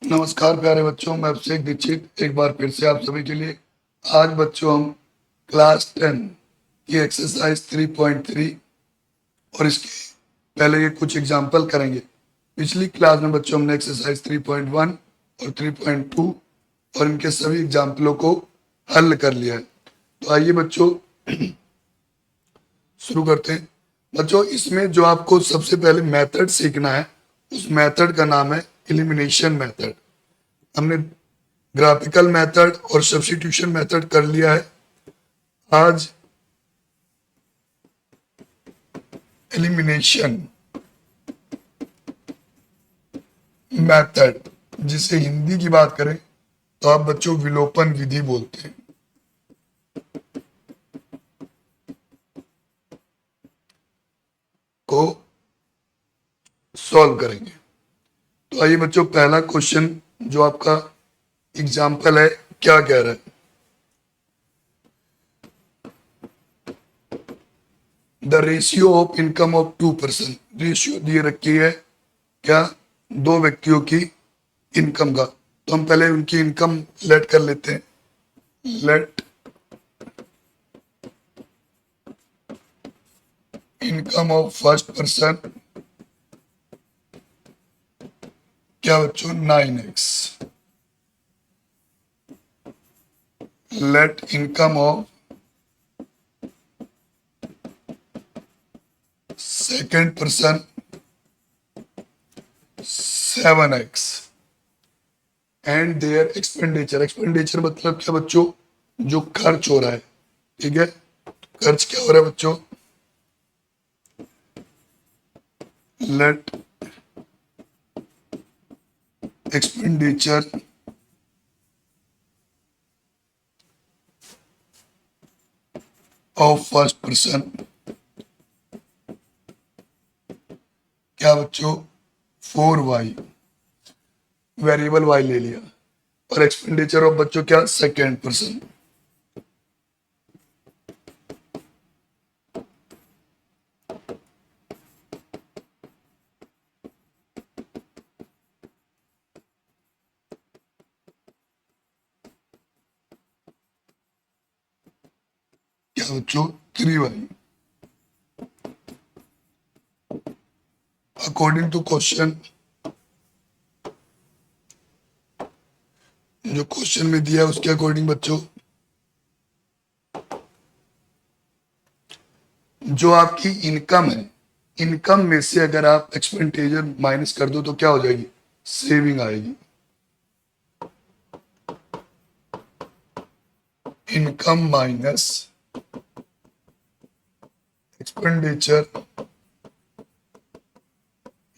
नमस्कार प्यारे बच्चों, मैं अभिषेक दीक्षित एक बार फिर से आप सभी के लिए। आज बच्चों हम क्लास 10 की एक्सरसाइज 3.3 और इसके पहले के कुछ एग्जाम्पल करेंगे। पिछली क्लास में बच्चों हमने एक्सरसाइज 3.1 और 3.2 और इनके सभी एग्जाम्पलों को हल कर लिया है। तो आइए बच्चों शुरू करते हैं। बच्चों इसमें जो आपको सबसे पहले मेथड सीखना है, उस मेथड का नाम है एलिमिनेशन मेथड। हमने ग्राफिकल मेथड और सब्स्टिट्यूशन मेथड कर लिया है। आज एलिमिनेशन मेथड, जिसे हिंदी की बात करें तो आप बच्चों विलोपन विधि बोलते हैं, को सॉल्व करेंगे। तो आइए बच्चों, पहला क्वेश्चन जो आपका एग्जाम्पल है क्या कह रहा है। The ratio of income of 2%। Ratio दिए रखी है क्या, दो व्यक्तियों की इनकम का। तो हम पहले उनकी इनकम लेट कर लेते हैं। Let income of first person क्या बच्चों, 9x। Let income of second person 7x and their expenditure. Expenditure मतलब क्या बच्चों, जो खर्च हो रहा है। ठीक है, खर्च क्या हो रहा है बच्चों, let expenditure of first person क्या बच्चों, 4y। वेरिएबल y ले लिया। और एक्सपेंडिचर ऑफ बच्चों क्या, सेकेंड पर्सन। क्या बच्चों, 3y। अकॉर्डिंग टू क्वेश्चन, जो क्वेश्चन में दिया है उसके अकॉर्डिंग बच्चों, जो आपकी इनकम है, इनकम में से अगर आप एक्सपेंडिचर माइनस कर दो तो क्या हो जाएगी, सेविंग आएगी। Income minus expenditure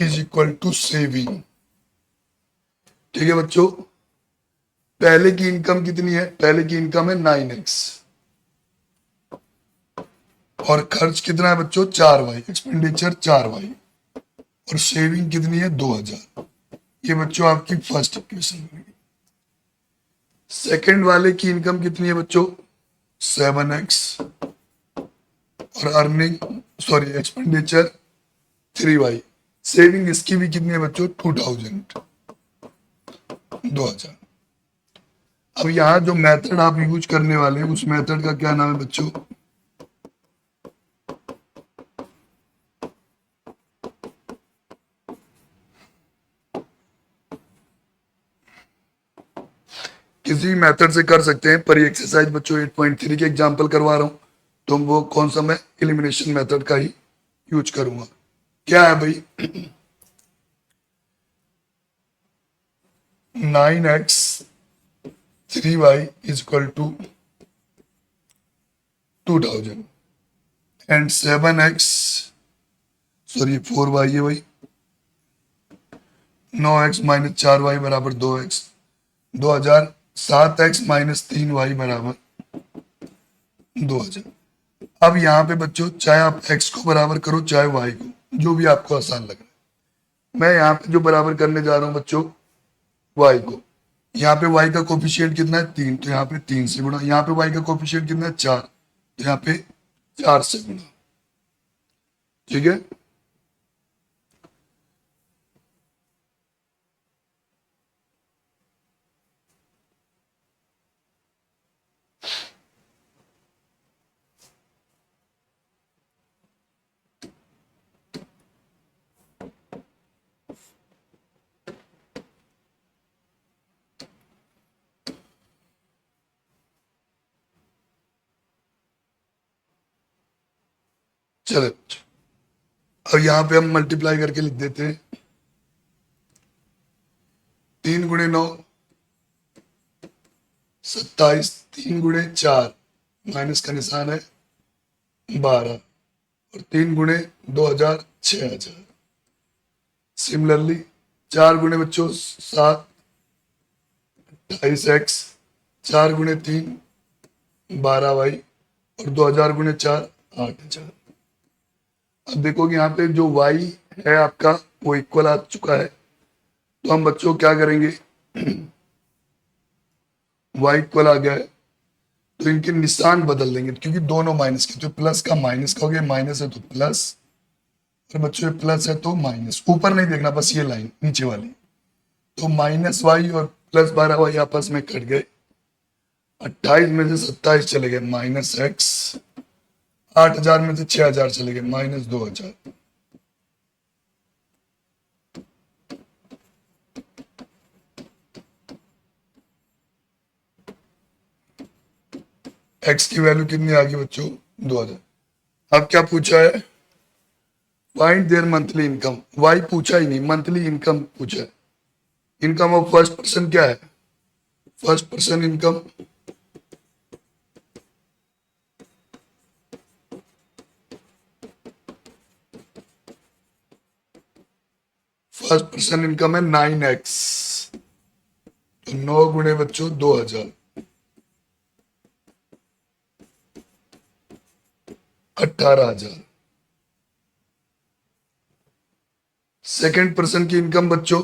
is equal to saving. ठीक है बच्चों, पहले की इनकम कितनी है, पहले की इनकम है 9x और खर्च कितना है बच्चों, 4y। एक्सपेंडिचर 4y और सेविंग कितनी है, 2000। ये बच्चों आपकी फर्स्ट इक्वेशन बनेगी। सेकंड वाले की इनकम कितनी है बच्चों, 7x और earning sorry expenditure 3y। Saving इसकी भी कितनी है बच्चों, 2000। अब यहाँ जो मेथड आप यूज करने वाले हैं उस मेथड का क्या नाम है बच्चों, किसी मेथड से कर सकते हैं, पर ये एक्सरसाइज बच्चों 8.3 के एग्जाम्पल करवा रहा हूँ तो वो कौन सा, मैं एलिमिनेशन मेथड का ही यूज करूंगा। क्या है भाई, 9x 3y is equal to 2000 and 7x sorry 4y है भाई, 9x माइनस 4y बराबर 2x, 2000। 7x माइनस 3y बराबर 2000। अब यहाँ पे बच्चों चाहे आप x को बराबर करो चाहे y को, जो भी आपको आसान लग रहा है। मैं यहाँ पे जो बराबर करने जा रहा हूँ बच्चों y को, यहाँ पे y का कोफिशिएंट कितना है, 3, तो यहाँ पे 3 से गुणा। यहाँ पे y का कोफिशिएंट कितना है, 4, तो यहाँ पे 4 से गुणा। ठीक है, चलो अब यहाँ पे हम मल्टीप्लाई करके लिख देते हैं। 3 × 9 27, 3 × 4 माइनस का निशान है 12 और 3 × 2 1000 6000। सिमिलरली 4 × बच्चों 7 28x, 4 × 3 12y और 2000 × 4 8000। अब देखो कि यहाँ पे जो y है आपका वो इक्वल आ चुका है, तो हम बच्चों क्या करेंगे, y इक्वल आ गया है तो इनके निशान बदल देंगे, क्योंकि दोनों माइनस के, तो प्लस का माइनस का हो गया, माइनस है तो प्लस, और बच्चों प्लस है तो माइनस, ऊपर नहीं देखना बस ये लाइन नीचे वाली, तो -y और +12y आपस में कट गए, 28 में से 27 चले गए -x, 8000 में से 6000 चले गए -2000। x की वैल्यू कितनी आ गई बच्चों 2000। अब क्या पूछा है, find there monthly income, y पूछा ही नहीं, मंथली इनकम पूछा है। इनकम ऑफ फर्स्ट पर्सन क्या है, first person income first person income है 9x, तो 9 गुणे बच्चों 2000, 18,000। सेकेंड पर्सन की इनकम बच्चों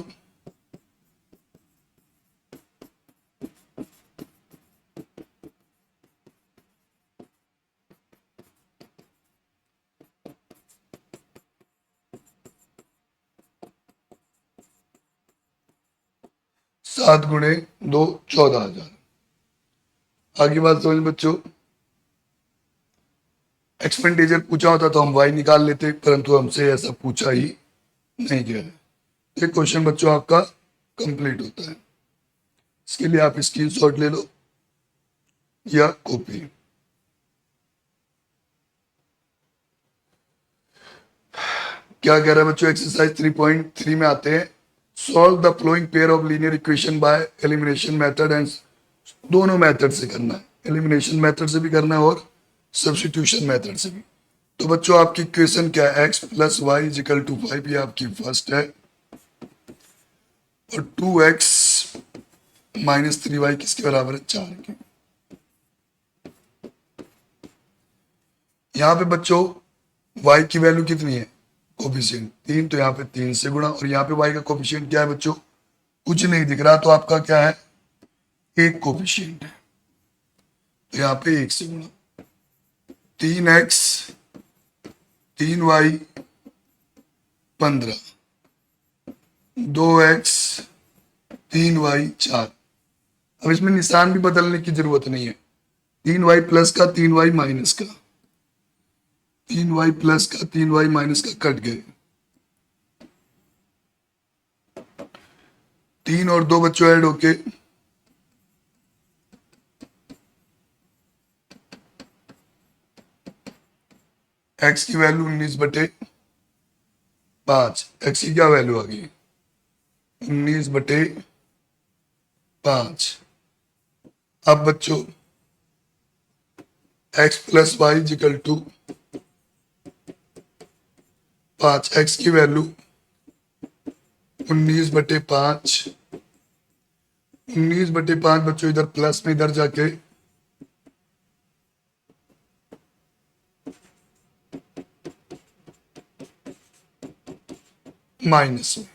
7 गुणे 2 14,000। आगे बात समझ बच्चों, एक्सपेंडिचर पूछा होता तो हम y निकाल लेते, परंतु हमसे ऐसा पूछा ही नहीं गया है। ये क्वेश्चन बच्चों आपका कंप्लीट होता है। इसके लिए आप स्क्रीनशॉट ले लो या कॉपी। क्या कह रहा है बच्चों, एक्सरसाइज 3.3 में आते हैं, solve the flowing pair of linear equation by elimination method and, दोनों मेथड से करना है, एलिमिनेशन मेथड से भी करना है और सब्स्टिट्यूशन मेथड से भी। तो बच्चों आपकी इक्वेशन क्या है, x + y = 5, ये आपकी फर्स्ट है, और 2x - 3y किसके बराबर है, 4 के। यहाँ पे बच्चों y की वैल्यू कितनी है, कोफिशिएंट 3, तो यहाँ पे 3 से गुणा, और यहाँ पे y का कोफिशिएंट क्या है बच्चों, कुछ नहीं दिख रहा, तो आपका क्या है, एक कोफिशिएंट है, तो यहाँ पे 1 से गुणा, 3x 3y 15, 2x 3y 4। अब इसमें निशान भी बदलने की जरूरत नहीं है, 3y प्लस का 3y माइनस का, 3y प्लस का 3y माइनस का कट गए, 3 और 2 बच्चों ऐड होके x की वैल्यू 19/5, x की क्या वैल्यू आ गई 19/5। अब बच्चों x + y = 5, x की वैल्यू 19/5, 19/5 बच्चों इधर प्लस में, इधर जाके माइनस में,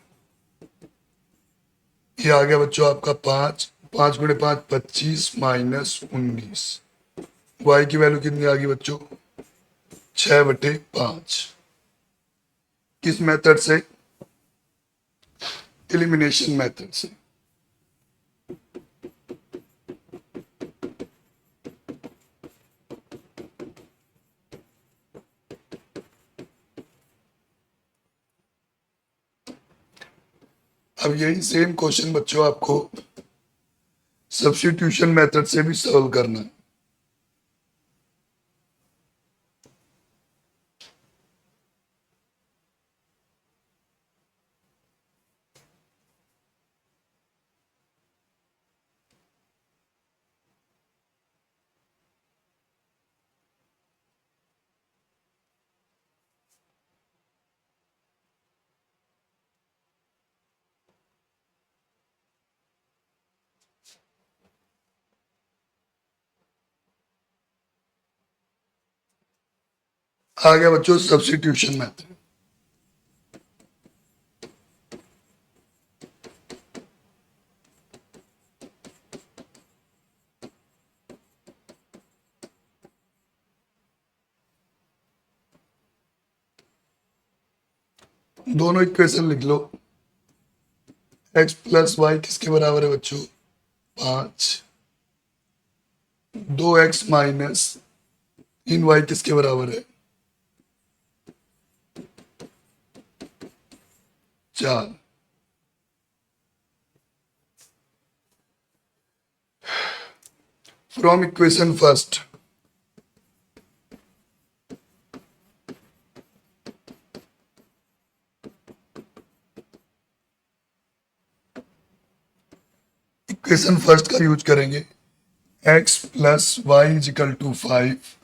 ये आ गया बच्चों आपका 5, 5 × 5 25 - 19, y की वैल्यू कितनी आ गई बच्चों 6/5। किस मेथड से, एलिमिनेशन मेथड से। अब यही सेम क्वेश्चन बच्चों आपको सब्स्टिट्यूशन मेथड से भी सॉल्व करना है। आ गया बच्चों सब्स्टिट्यूशन मेथड। दोनों इक्वेशन लिख लो। x प्लस वाई किसके बराबर है बच्चों? 5। 2x माइनस 3y किसके बराबर है? 4। From equation first equation first का यूज करेंगे। x plus y is equal to 5।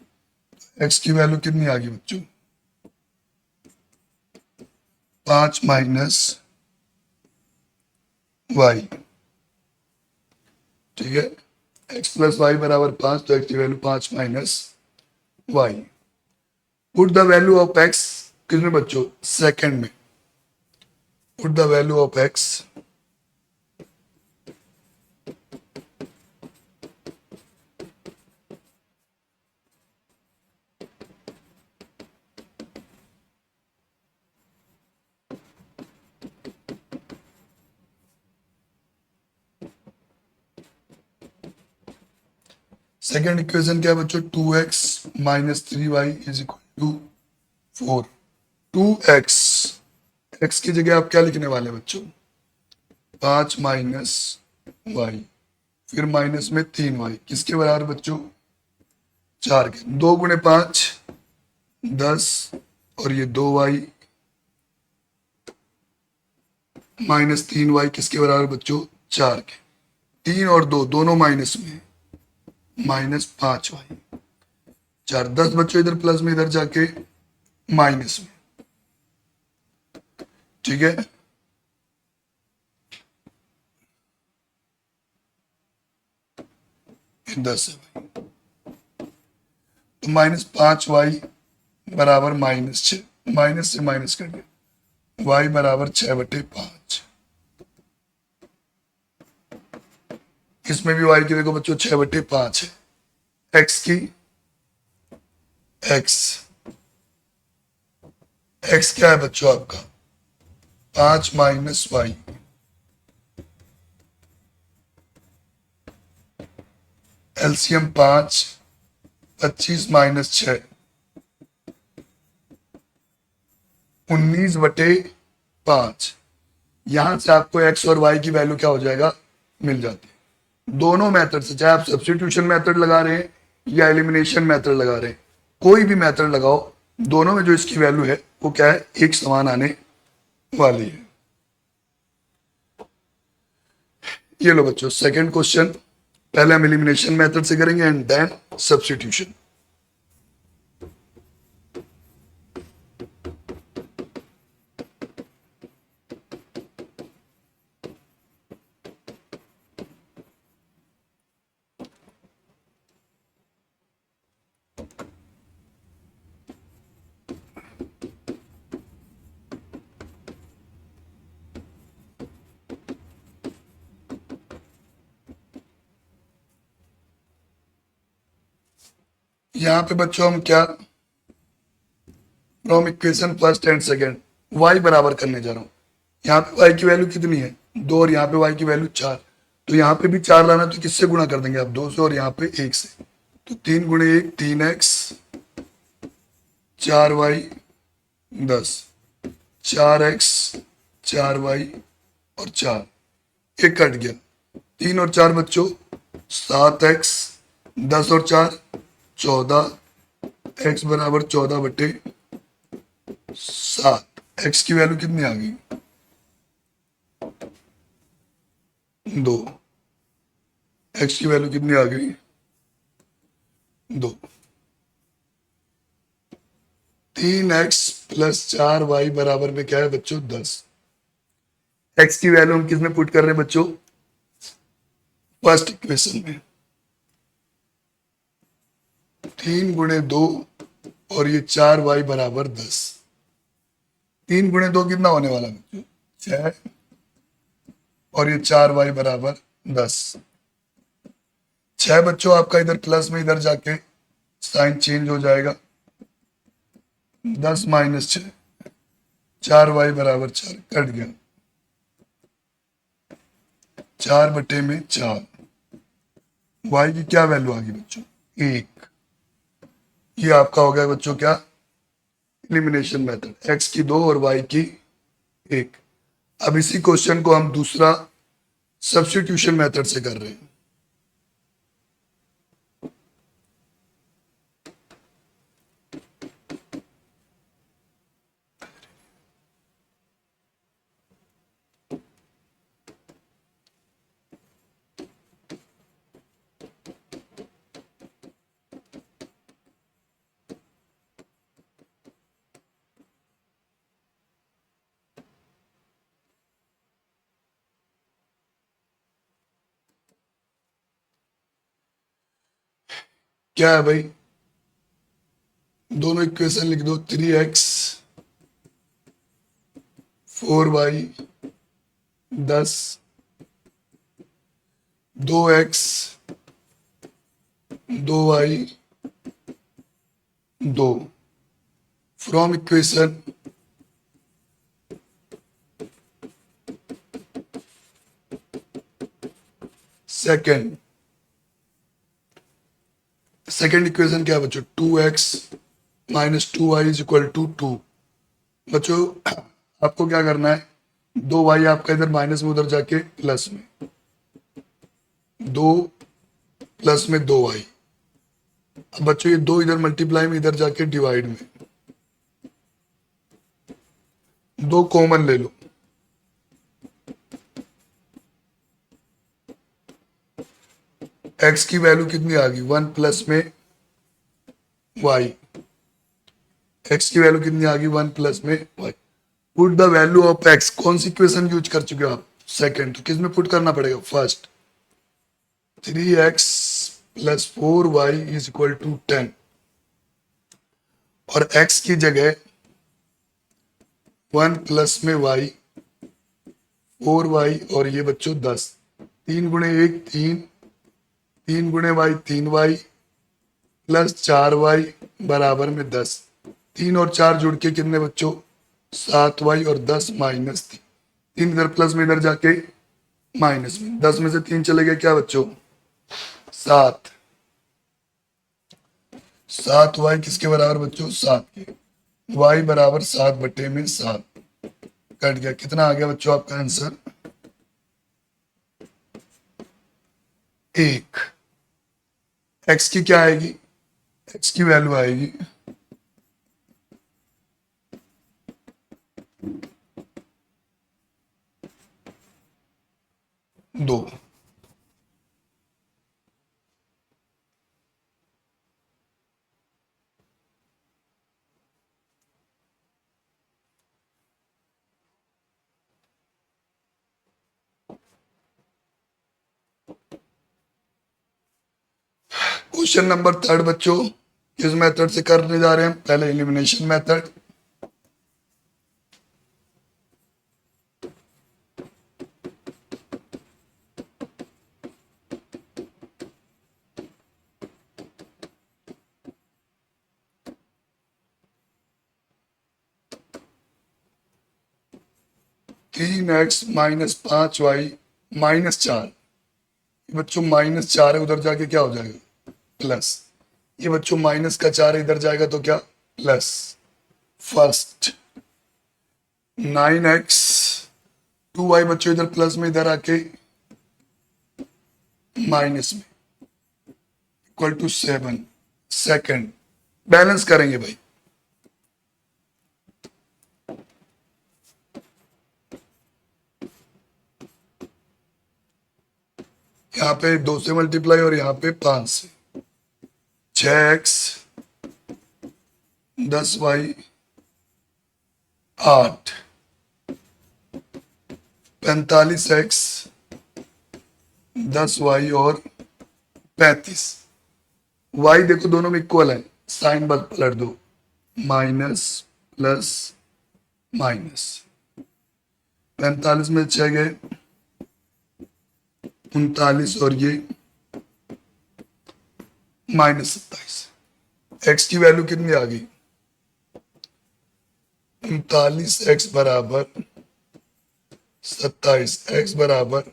x की वैल्यू कितनी आ गई बच्चों? 5 माइनस वाई। ठीक है, x प्लस वाई बराबर 5, तो x की value 5 minus y. Put the value of x किसमें बच्चों? सेकंड में। Put the value of x second equation क्या है बच्चों? 2x minus 3y is equal to 4। 2x, x की जगह आप क्या लिखने वाले हैं बच्चों? 5 माइनस वाई, फिर माइनस में 3y किसके बराबर बच्चों? 4 के। 2 गुणे 5 10, और ये 2y माइनस 3y किसके बराबर बच्चों? 4 के। 3 और 2 दोनों माइनस में, माइनस 5y। 4 10 बच्चों इधर प्लस में, इधर जाके माइनस में। ठीक है, ये 10 है भाई, तो -5y बराबर -6। माइनस से माइनस कर दिया, y बराबर 6/5। इसमें भी y की देखो बच्चों 6/5 है। x की x क्या है बच्चों आपका? 5 माइनस वाई। LCM 5, 25 minus 6, 19/5। यहां से आपको x और y की वैल्यू क्या हो जाएगा? मिल जाती है। दोनों मेथड से, चाहे आप सब्स्टिट्यूशन मेथड लगा रहे हैं या एलिमिनेशन मेथड लगा रहे हैं, कोई भी मेथड लगाओ, दोनों में जो इसकी वैल्यू है वो क्या है? एक समान आने वाली है। ये लो बच्चों सेकंड क्वेश्चन, पहले हम एलिमिनेशन मेथड से करेंगे एंड देन सब्स्टिट्यूशन। यहां पे बच्चों हम क्या, from equation first and second y बराबर करने जा रहा हूं। यहाँ पे y की वैल्यू कितनी है? 2, और यहाँ पे y की वैल्यू 4। तो यहाँ पे भी 4 लाना, तो किससे गुणा कर देंगे आप? 2 से, और यहाँ पे 1 से। तो 3 गुणे 1 3x, 4y 10, 4x 4y और 4, एक कट गया। 3 और 4 बच्चों 7x, 10 और 4 14, x बराबर 14/7। x की वैल्यू कितनी आ गई? 2। x की वैल्यू कितनी आ गई? 2। 3x प्लस 4y बराबर में क्या है बच्चों? 10। x की वैल्यू हम किसमें पुट कर रहे हैं बच्चों? फर्स्ट इक्वेशन में। 3 गुणे 2 और ये 4y बराबर 10। 3 × 2 कितना होने वाला बच्चों? 6। और ये 4y बराबर 10। 6 बच्चों आपका इधर प्लस में इधर जाके साइन चेंज हो जाएगा। 10 - 6, 4y बराबर 4 कट गया। 4/4। y की क्या वैल्यू आ गई बच्चों? 1। ये आपका हो गया बच्चों क्या? Elimination method. x की 2 और y की 1। अब इसी क्वेश्चन को हम दूसरा सब्स्टिट्यूशन मेथड से कर रहे हैं। क्या है भाई? दोनों इक्वेशन लिख दो। 3x 4y 10, 2x 2y 2 from equation second. Second equation क्या है बच्चों? 2x - 2y = 2। बच्चों आपको क्या करना है? 2y आपका इधर माइनस में उधर जाके प्लस में, 2 प्लस में 2y। अब बच्चों ये 2 इधर मल्टीप्लाई में इधर जाके डिवाइड में, 2 कॉमन ले लो। x की वैल्यू कितनी आ गई? 1 प्लस में y। x की वैल्यू कितनी आ गई? 1 प्लस में y। Put the value of x। कौन सी इक्वेशन यूज कर चुके हो आप? सेकंड। तो किस में पुट करना पड़ेगा? फर्स्ट। 3x + 4y = 10। और x की जगह 1 प्लस में y, 4y और ये बच्चों 10। 3 × 1 3, 3 × y 3y प्लस 4y बराबर में 10। 3 और 4 जुड़ के कितने बच्चों? 7y और 10 - 3। 3 इधर प्लस में इधर जाके माइनस में, 10 में से 3 चले गए क्या बच्चों? 7। 7y किसके बराबर बच्चों? 7 के। y बराबर 7/7 कट गया। कितना आ गया बच्चों आपका आंसर? 1। x की क्या आएगी? x की वैल्यू आएगी 2। क्वेश्चन नंबर 3 बच्चों किस मेथड से करने जा रहे हैं? पहले एलिमिनेशन मेथड। -3x - 5y -4। बच्चों -4 है, उधर जाके क्या हो जाएगा? प्लस। ये बच्चों -4 इधर जाएगा तो क्या? प्लस। फर्स्ट 9x 2y बच्चों इधर प्लस में इधर आके माइनस में =7। सेकंड बैलेंस करेंगे भाई। यहाँ पे 2 से मल्टीप्लाई और यहाँ पे 5 से। 6x 10y 8, 45x 10y और 35। y देखो दोनों में इक्वल है, साइन बस पलट दो। माइनस प्लस माइनस, 45 में 6 गए 39 और ये -27। एक्स की वैल्यू कितनी आ गई? 39 बराबर 27, एक्स बराबर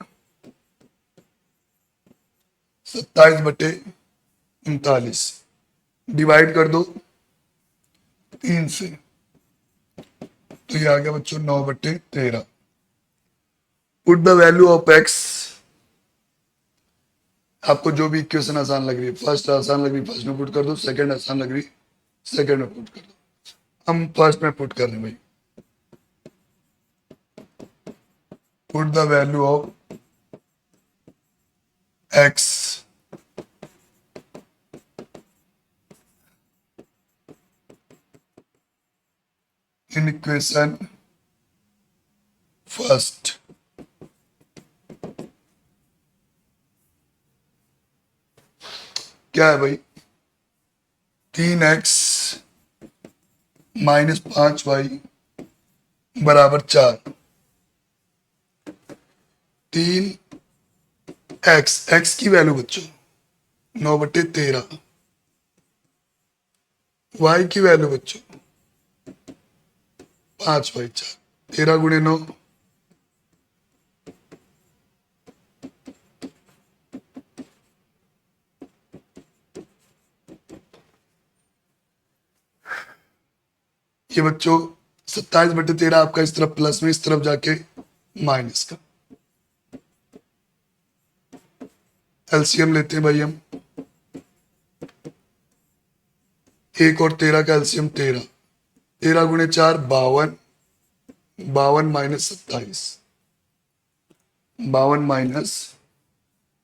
27/39। डिवाइड कर दो 3 से, तो ये आ गया बच्चों 9/13। Put the value of x. आपको जो भी इक्वेशन आसान लग रही है, फर्स्ट आसान लग रही फर्स्ट में पुट कर दो, सेकंड आसान लग रही सेकंड में पुट कर दो। हम फर्स्ट में पुट कर रहे हैं भाई। Put the value of x in equation first. क्या है भाई? 3x -5y बराबर 4। 3x की वैल्यू बच्चों 9/13, y की वैल्यू बच्चों 5/4, 13 गुणे 9, ये बच्चों 27/13 आपका इस तरफ प्लस में, इस तरफ जाके माइनस का। एलसीएम लेते हैं भाई हम, 1 और 13 का एलसीएम 13, 13 गुणे 4 52, 52 माइनस 27, 52 माइनस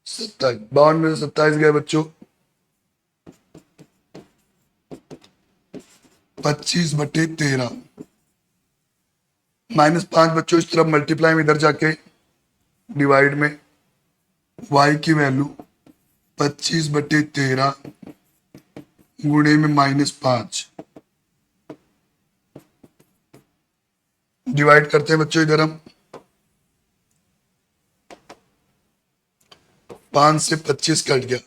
27, 52 में से 27 गए बच्चों 25/13, -5 बच्चों इस तरफ मल्टीप्लाई में, इधर जाके डिवाइड में, y की वैल्यू 25/13 गुणे में -5। डिवाइड करते हैं बच्चों इधर हम, 5 से 25 कट गया,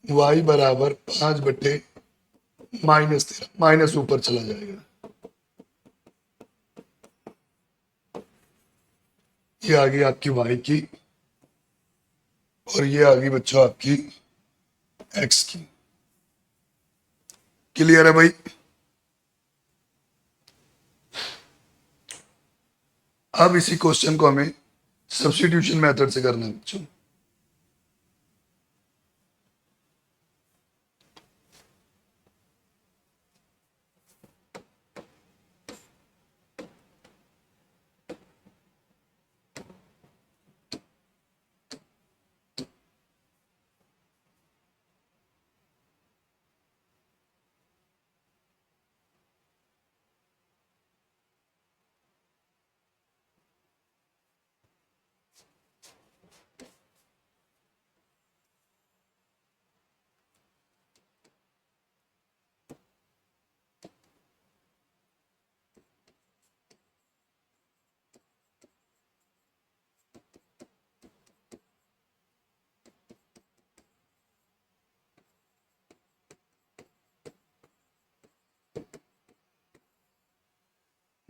y बराबर 5/-13, माइनस ऊपर चला जाएगा। ये आ गई आपकी y की, और ये आ गई बच्चों आपकी x की। क्लियर है भाई? अब इसी क्वेश्चन को हमें सब्स्टिट्यूशन मेथड से करना है बच्चों।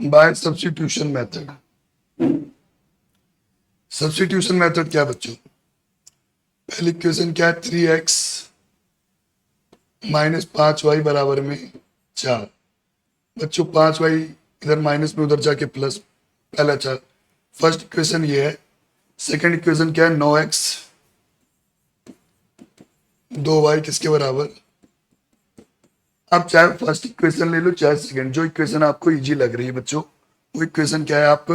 By substitution method. Substitution method क्या है बच्चों? पहली इक्वेशन क्या है? 3x -5y बराबर में 4। बच्चों 5y इधर माइनस में, उधर जाके प्लस, पहला 4। फर्स्ट इक्वेशन ये है। सेकंड इक्वेशन क्या है? 9x 2y किसके बराबर? आप चाहे फर्स्ट इक्वेशन ले लो चाहे सेकंड, जो इक्वेशन आपको इजी लग रही है बच्चों, वो इक्वेशन क्या है आप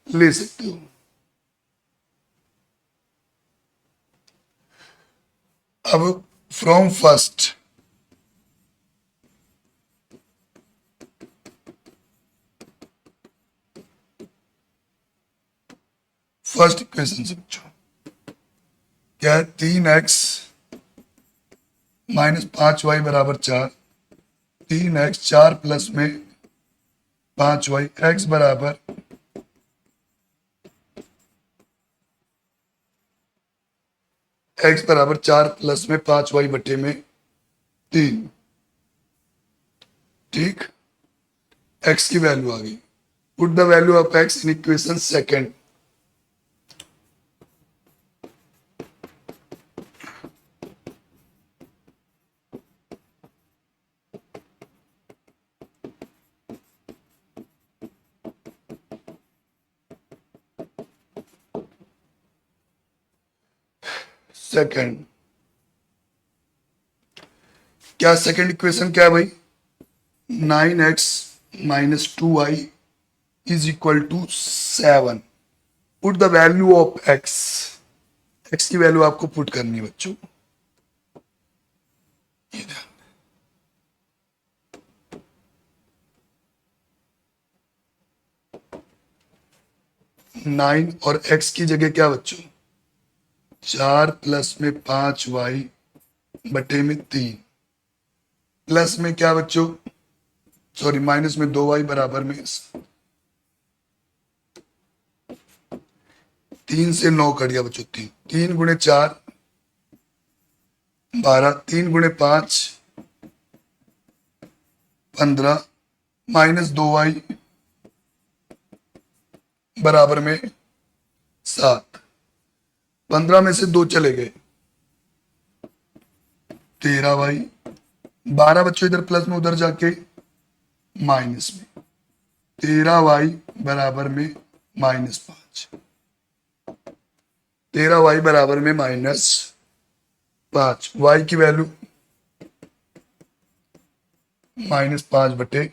ले सकते हो। अब फ्रॉम फर्स्ट इक्वेशन से बच्चों क्या है? 3x -5y बराबर 4। 3x 4 प्लस में 5y x बराबर x बराबर 4 प्लस में 5y बटे में 3। ठीक, x की वैल्यू आ गई। Put the value of x in equation second. Second क्या सेकेंड इक्वेशन क्या है भाई? 9x minus 2y is equal to 7। Put the value of x। x की वैल्यू आपको पुट करनी है बच्चों। 9 और x की जगह क्या बच्चों? 4 प्लस में 5y बटे में 3 प्लस में क्या बच्चों? सॉरी, माइनस में 2y बराबर में 3 से 9 कट गया बच्चों। 3 गुणे 4 12, 3 गुणे 5 15 माइनस 2y बराबर में 7। 15 में से 2 चले गए, 13y। 12 बच्चों इधर प्लस में, उधर जाके माइनस में। 13y बराबर में -5। 13y बराबर में -5। y की वैल्यू -5 बटे,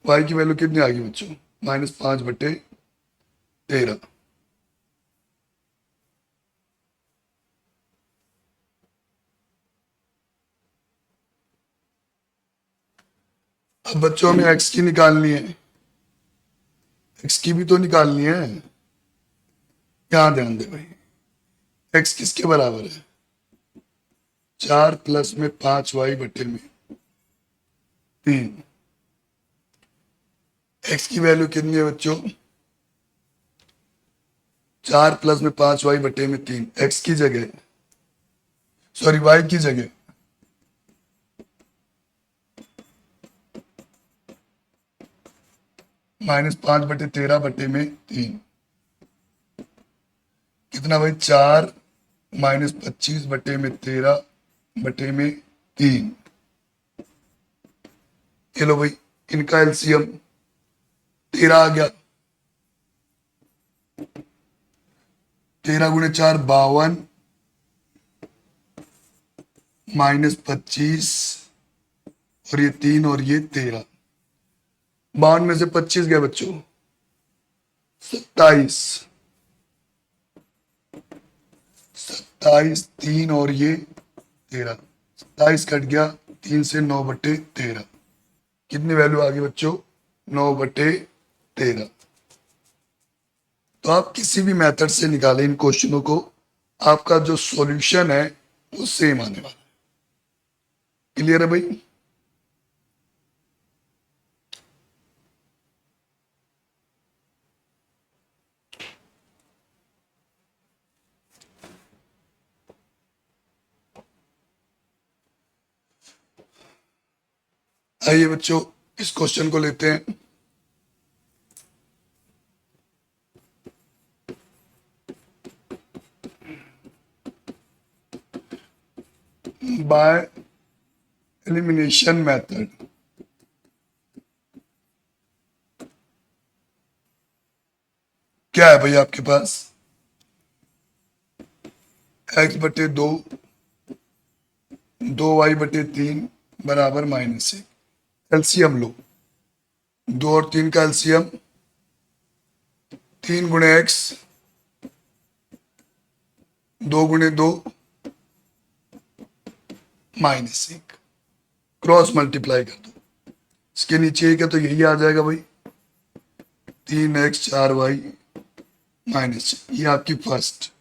y की वैल्यू कितनी आ गई बच्चों? -5 बटे 13। अब बच्चों हमें x की निकालनी है। x की भी तो निकालनी है। यहां ध्यान दे भाई, x किसके बराबर है? 4 प्लस में 5y बटे में 3। x की वैल्यू कितनी है बच्चों? 4 प्लस में 5y बटे में 3। x की जगह, सॉरी y की जगह -5 बटे 13 बटे में 3। कितना भाई? 4 माइनस 25 बटे में 13 बटे में 3। ये लो भाई, इनका एलसीएम 13 आ गया। 13 गुणे 4 52 -25 और ये 3 और ये 13। 52 में से 25 गया बच्चों, 27। 27, 3 और ये 13। 27 कट गया, 3 से 9 बटे 13। कितनी वैल्यू आ गई बच्चों? 9 बटे 13। तो आप किसी भी मेथड से निकालें इन क्वेश्चनों को, आपका जो सॉल्यूशन है वो सेम आने वाला है। क्लियर है भाई? आइए बच्चों, इस क्वेश्चन को लेते हैं। बाय एलिमिनेशन मेथड क्या है भाई आपके पास? x बटे 2, 2y बटे 3 बराबर -1। एलसीएम लो, 2 और 3 का एलसीएम 3 गुणे x, 2 गुणे 2 -1। क्रॉस मल्टीप्लाई कर दो, इसके नीचे एक है तो यही आ जाएगा भाई। 3x 4y -6, ये आपकी first.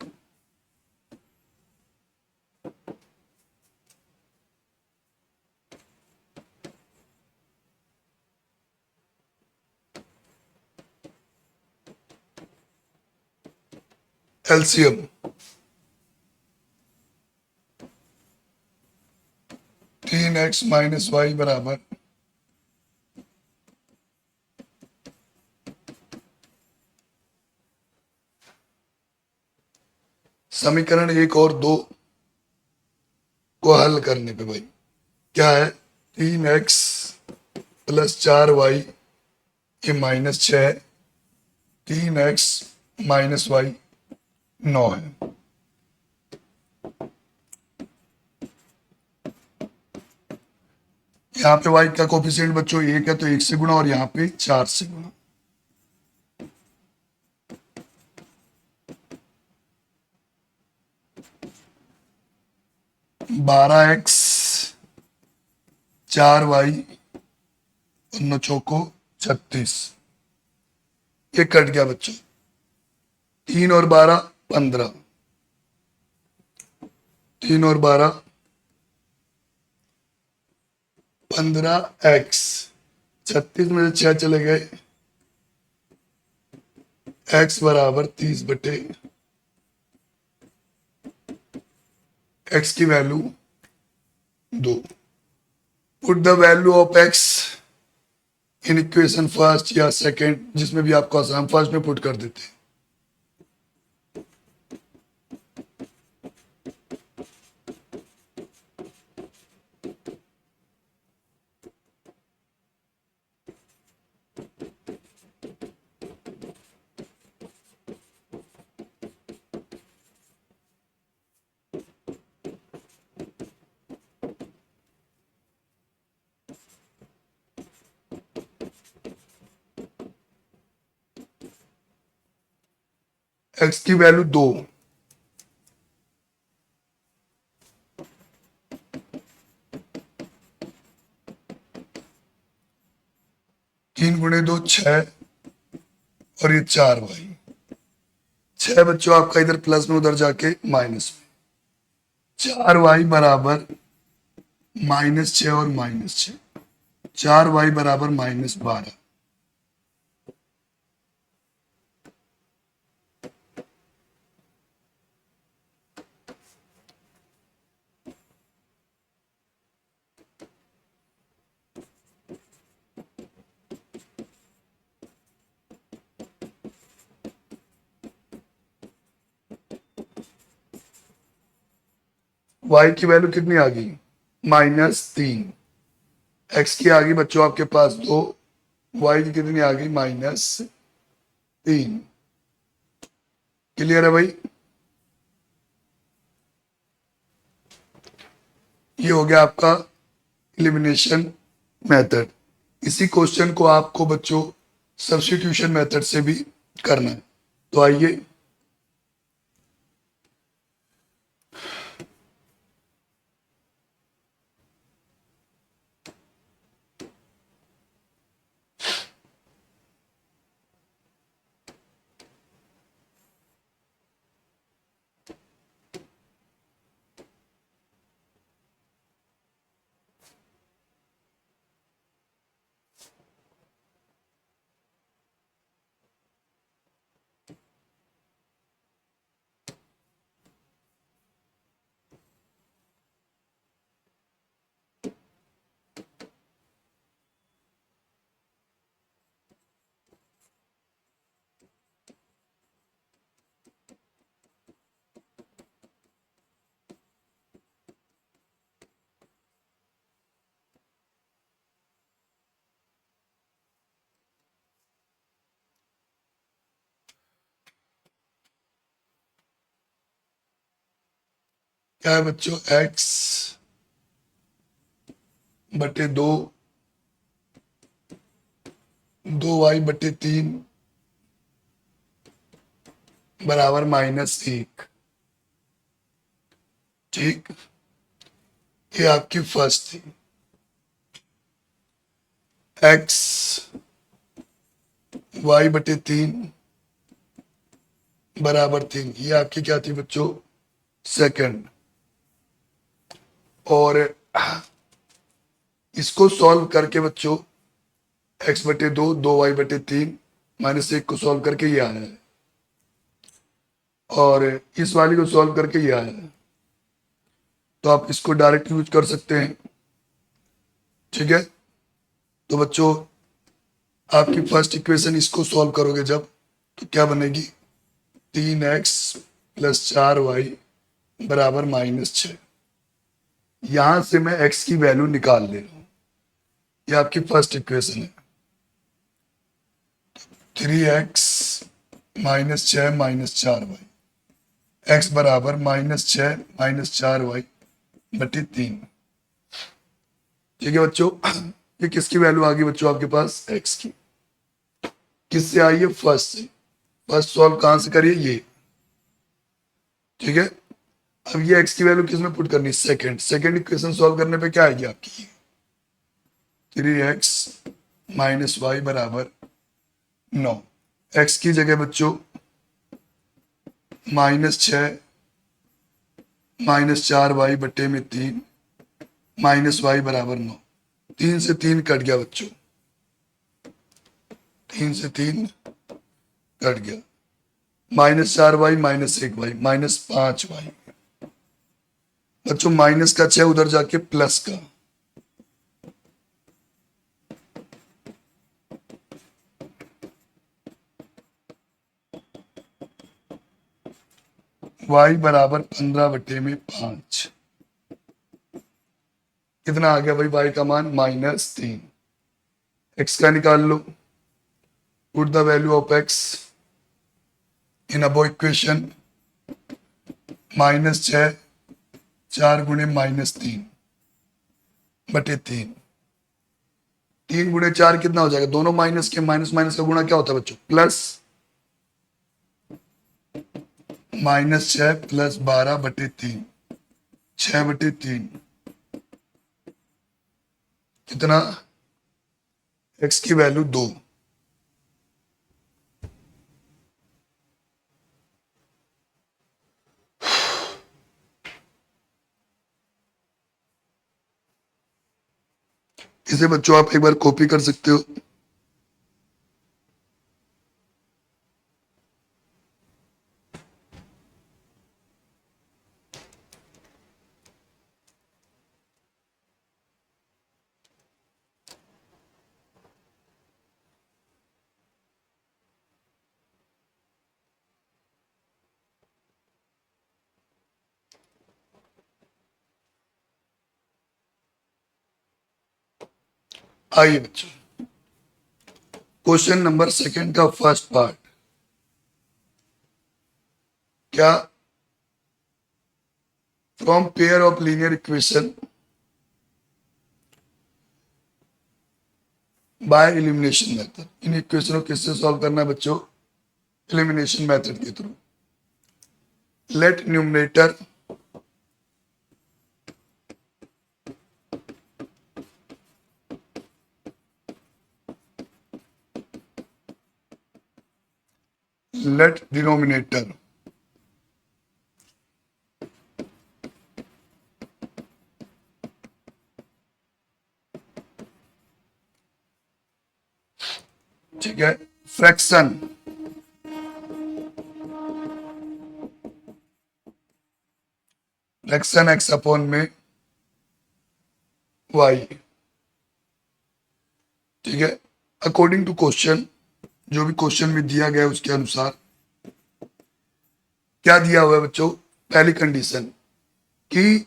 LCM 3x minus y बराबर समीकरण 1 और 2 को हल करने पे भाई क्या है, 3x प्लस 4y ये -6, 3x माइनस वाई 9 है। यहाँ पे y का कोफिशिएंट बच्चों 1 है तो 1 से गुणा और यहाँ पे 4 से गुणा। बारह एक्स 4y 36, ये कट गया बच्चों, 3 और 12 15, 3 और 12 15x, 36 में से 6 चले गए, x बराबर 30/, x की value 2। Put the value of x in equation first या सेकंड, जिसमें भी आपको आसान, फर्स्ट में पुट कर देते हैं। x की वैल्यू 2, तीन गुणे 2 6 और ये 4y, 6 बच्चों आपका इधर प्लस में उधर जाके माइनस में, 4y बराबर -6 और -6, 4y बराबर -12। y की वैल्यू कितनी आ गई, -3, x की आ गई बच्चों आपके पास 2, y की कितनी आ गई -3। क्लियर है भाई, ये हो गया आपका एलिमिनेशन मेथड। इसी क्वेश्चन को आपको बच्चों सब्स्टिट्यूशन मेथड से भी करना है, तो आइए क्या है बच्चों, x बटे 2, 2y/3 बराबर -1। ठीक, ये आपकी फर्स्ट थी। x y/3 बराबर 3, ये आपकी क्या थी बच्चों, सेकंड। और इसको सॉल्व करके बच्चों x/2, 2y/3 -1 को सॉल्व करके ये आना है। और इस वाली को सॉल्व करके ये आया है, तो आप इसको डायरेक्ट यूज कर सकते हैं। ठीक है, तो बच्चों आपकी फर्स्ट इक्वेशन इसको सॉल्व करोगे जब, तो क्या बनेगी, 3x प्लस 4y बराबर -6। यहां से मैं x की वैल्यू निकाल ले रहा हूं, ये आपकी फर्स्ट इक्वेशन है। 3x -6 -4y, x बराबर -6 -4y बटे 3। ठीक है बच्चों, ये किसकी वैल्यू आ गई बच्चों आपके पास, x की। किससे आई है, फर्स्ट से। फर्स्ट सॉल्व कहां से करिए, ये। ठीक है, अब ये x की वैल्यू किसमें पुट करनी, सेकंड। सेकंड इक्वेशन सॉल्व करने पे क्या आएगी आपकी, 3x -y बराबर 9। x की जगह बच्चों -6 -4y बटे में 3 -y बराबर 9। 3 से 3 कट गया बच्चों, 3 से 3 कट गया, -4y -1y -5y। बच्चों माइनस का 6 उधर जाके प्लस का, y बराबर 15 बटे में 5। कितना आ गया भाई y का मान, -3। x का निकाल लो, put the value of x in above equation. -6 4 गुणे -3 बटे 3। 3 गुणे 4 कितना हो जाएगा, दोनों माइनस के, माइनस माइनस का गुणा क्या होता है बच्चों, प्लस। -6 प्लस 12 बटे 3, 6 बटे 3 कितना, x की वैल्यू 2। इसे बच्चों आप एक बार कॉपी कर सकते हो। आइए बच्चों, क्वेश्चन नंबर सेकंड का फर्स्ट पार्ट। क्या, from pair of linear equation by elimination method. इन इक्वेशनों को किससे सॉल्व करना है बच्चों, एलिमिनेशन मेथड के through. Let numerator let denominator ठीक है, फ्रैक्शन फ्रैक्शन x अपॉन में y। ठीक है, अकॉर्डिंग टू क्वेश्चन, जो भी क्वेश्चन में दिया गया है उसके अनुसार क्या दिया हुआ है बच्चों, पहली कंडीशन कि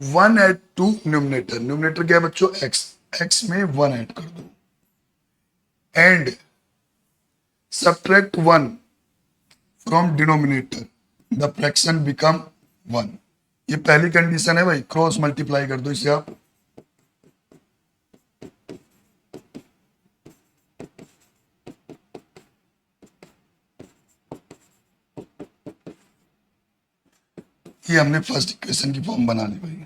1 ऐड टू न्यूमरेटर। न्यूमरेटर क्या है बच्चों, x। x में 1 ऐड कर दो and subtract 1 from denominator, the fraction become 1। ये पहली कंडीशन है भाई, क्रॉस मल्टीप्लाई कर दो इसे आप। ये हमने फर्स्ट इक्वेशन की फॉर्म बना ली भाई।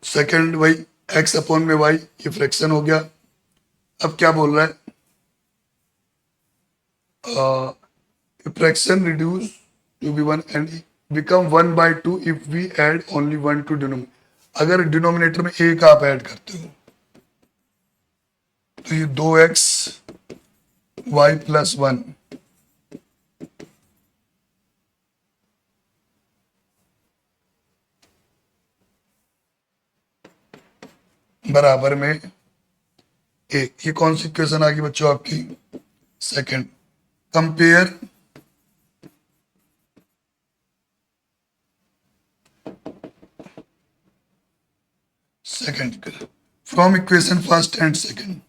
सेकंड भाई, x अपॉन में y, ये फ्रैक्शन हो गया। अब क्या बोल रहा है, fraction reduce to be 1 and become 1/2 if we add only 1 to denominator. अगर डिनोमिनेटर में एक आप ऐड करते हो तो ये 2x y प्लस 1 बराबर में एक। ये कौन सी इक्वेशन आ गई बच्चों आपकी? Second. Compare second from equation first and second.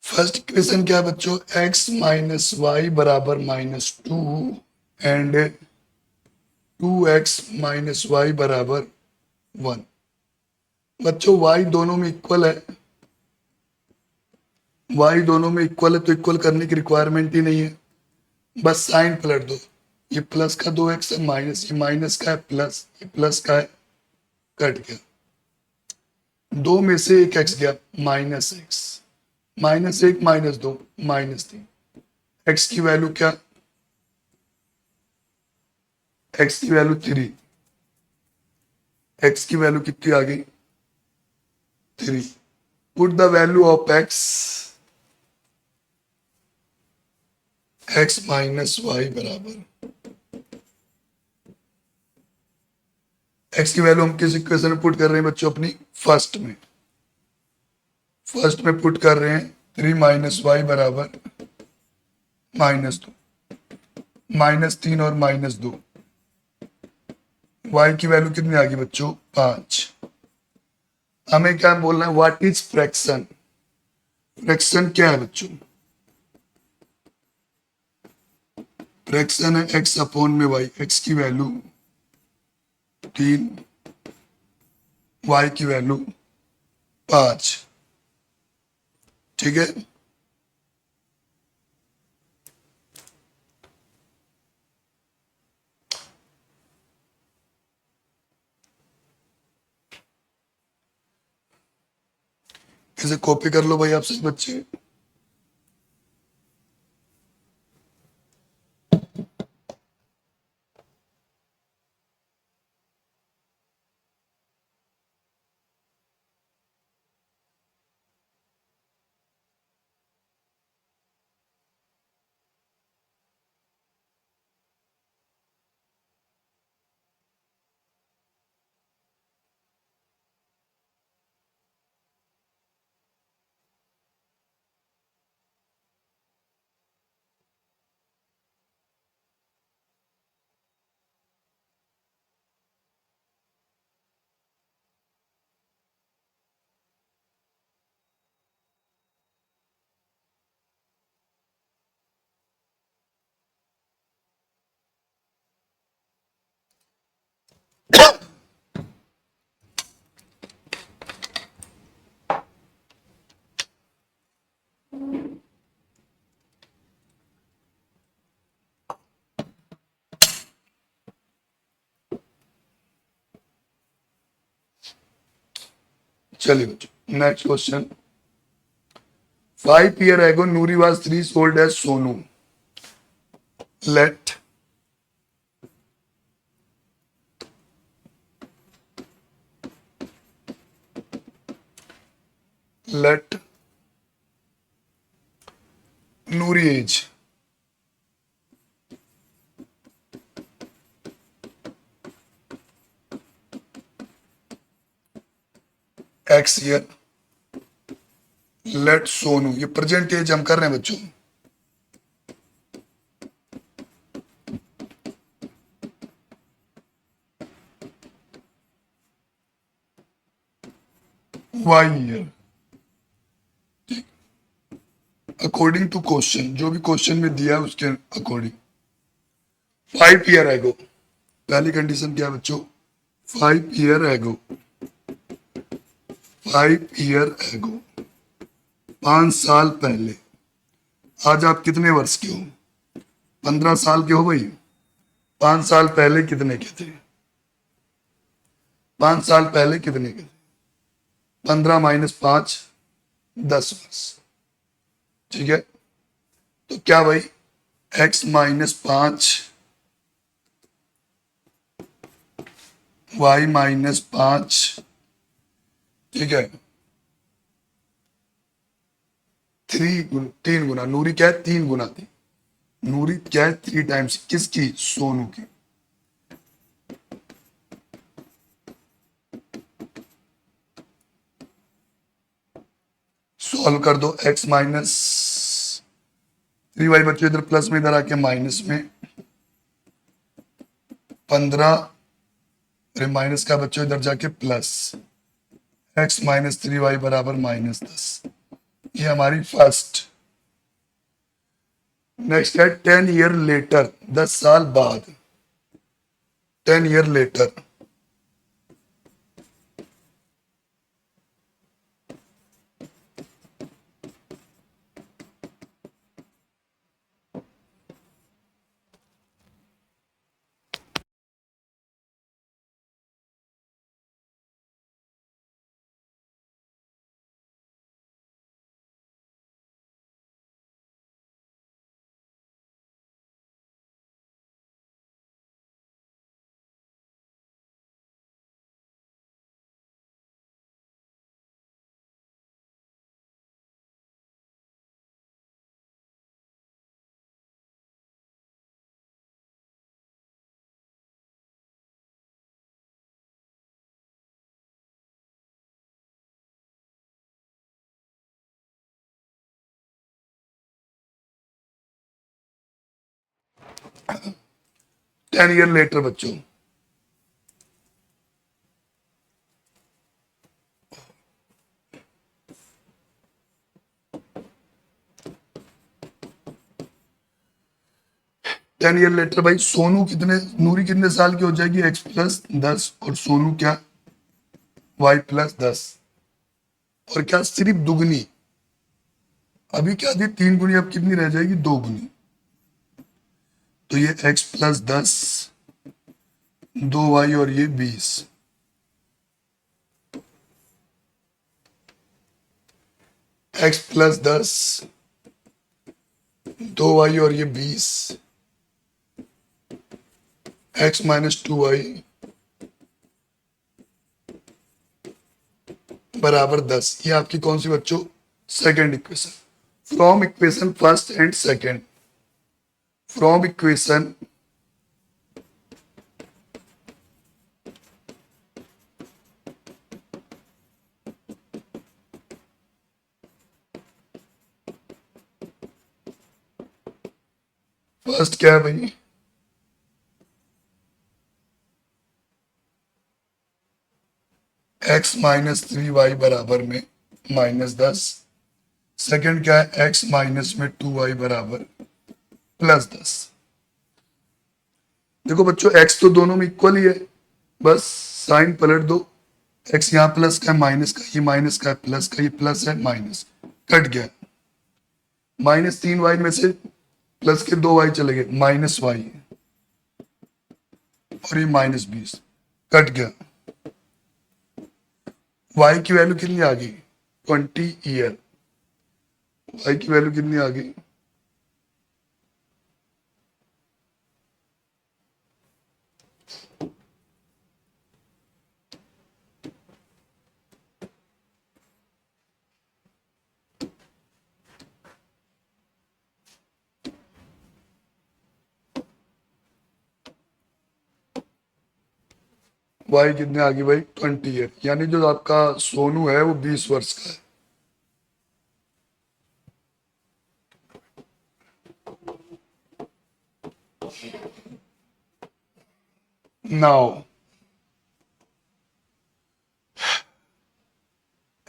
First equation क्या है बच्चों? x माइनस वाई बराबर -2 एंड 2x माइनस वाई बराबर 1। बच्चों y दोनों में इक्वल है, y दोनों में इक्वल है तो इक्वल करने की रिक्वायरमेंट ही नहीं है, बस साइन पलट दो। ये प्लस का 2x है, माइनस, ये माइनस का है प्लस, ये प्लस का है, कट गया। दो में से एक x गया, -x, -1 -2 -3। x की वैल्यू क्या? x की वैल्यू 3। x की वैल्यू कितनी आ गई? 3। Put the value of x minus y बराबर, x की वैल्यू हम किस इक्वेशन में पुट कर रहे हैं बच्चों? अपनी फर्स्ट में। फर्स्ट में पुट कर रहे हैं 3 माइनस वाई बराबर -2, -3 और -2। y की वैल्यू कितनी आ गई बच्चों? 5। हमें क्या बोलना है? What is fraction? फ्रैक्शन क्या है बच्चों? फ्रैक्शन है x अपॉन में y। x की वैल्यू 3, y की वैल्यू 5। ठीक है, इसे कॉपी कर लो भाई आप सभी बच्चे। चलिए बच्चों, next question. 5 years ago, Nuri was 3 years old as Sonu. Let let Nuri age x year. Let Sonu, ये प्रेजेंट एज हम कर रहे हैं बच्चों। Y year. According to question, जो भी क्वेश्चन में दिया है उसके अकॉर्डिंग। 5 ईयर एगो, पहली कंडीशन क्या है बच्चों? 5 ईयर एगो, 5 ईयर एगो, 5 साल पहले। आज आप कितने वर्ष के हो? 15 साल के हो भाई। 5 साल पहले कितने के थे? 5 साल पहले कितने के थे? 15 - 5, 10 वर्ष। ठीक है, तो क्या भाई, x - 5, y - 5, ठीक है, 3 गुना नूरी क्या है? 3 गुना थी। नूरी क्या है? 3 टाइम्स किसकी? सोनू की। सॉल्व कर दो। x - 3y बच्चों इधर प्लस में, इधर आके माइनस में। 15, अरे माइनस का बच्चों इधर जाके प्लस। x - 3y बराबर -10। ये हमारी फर्स्ट। नेक्स्ट है 10 ईयर लेटर, 10 साल बाद। 10 year later, ten year later बच्चों। टेन ईयर लेटर भाई, सोनू कितने, नूरी कितने साल की हो जाएगी? x + 10, और सोनू क्या? y + 10। और क्या सिर्फ दुगनी? अभी क्या थी? 3 गुनी, अब कितनी रह जाएगी? 2 गुनी। तो ये x + 10, 2y और ये 20। x + 10, 2y और ये 20, x - 2y बराबर 10। ये आपकी कौन सी बच्चों? Second equation. From equation first and second, from equation first क्या है भाई? x - 3y बराबर में -10। सेकेंड क्या है? x - 2y बराबर +10। देखो बच्चों, x तो दोनों में इक्वल ही है, बस साइन पलट दो। x यहाँ प्लस का है, माइनस का, ये माइनस का है, प्लस का, ये प्लस है, माइनस कट गया। -3y में से प्लस के 2y चले गए, -y, और ये -20 कट गया। y की वैल्यू कितनी आ गई? 20 ईयर। y की वैल्यू कितनी आ गई? y कितने आ गई भाई? 20 ईयर। यानी जो आपका सोनू है वो 20 वर्ष का है। नाउ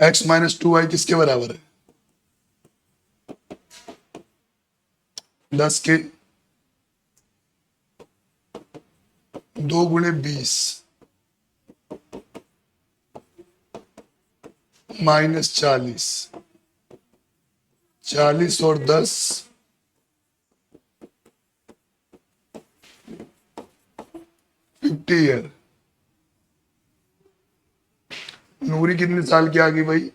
x माइनस 2y किसके बराबर है? 10 के 2 गुणे 20 माइनस 40, 40 और 10 50 ईयर। नूरी कितने साल की आ गई भाई?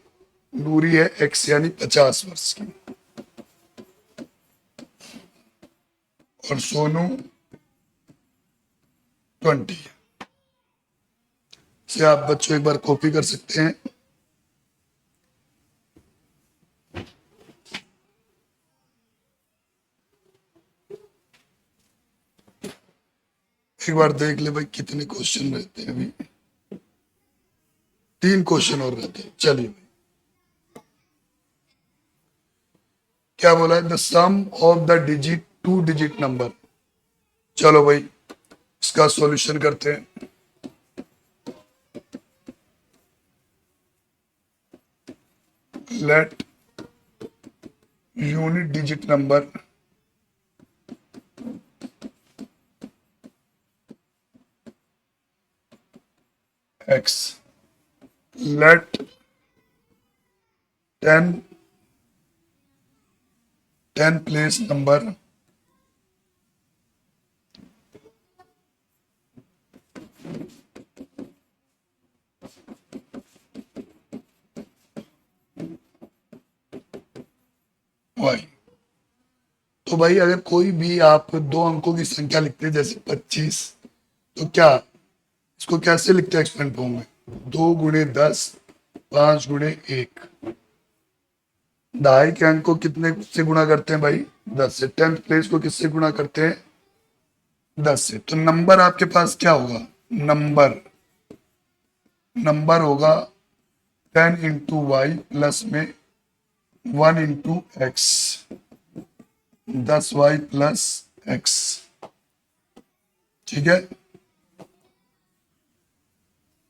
नूरी है x यानी 50 वर्ष की, और सोनू 20। से आप बच्चों एक बार कॉपी कर सकते हैं। एक बार देख ले भाई कितने क्वेश्चन रहते हैं। अभी 3 क्वेश्चन और रहते हैं। चलिए भाई, क्या बोला है? The sum of the digit 2 digit number. चलो भाई इसका सॉल्यूशन करते हैं। Let unit digit number x, let 10 place number y। तो भाई अगर कोई भी आप 2 अंकों की संख्या लिखते हैं जैसे 25, तो क्या इसको कैसे लिखते हैं एक्सपेंड फॉर्म में? 2 गुणे 10, 5 गुणे 1। दहाई के अंक को कितने से गुणा करते हैं भाई? 10 से। 10th प्लेस को किससे गुणा करते हैं? 10 से। तो नंबर आपके पास क्या होगा? नंबर होगा 10 इंटू वाई प्लस में 1 into x, 10y plus x. ठीक है।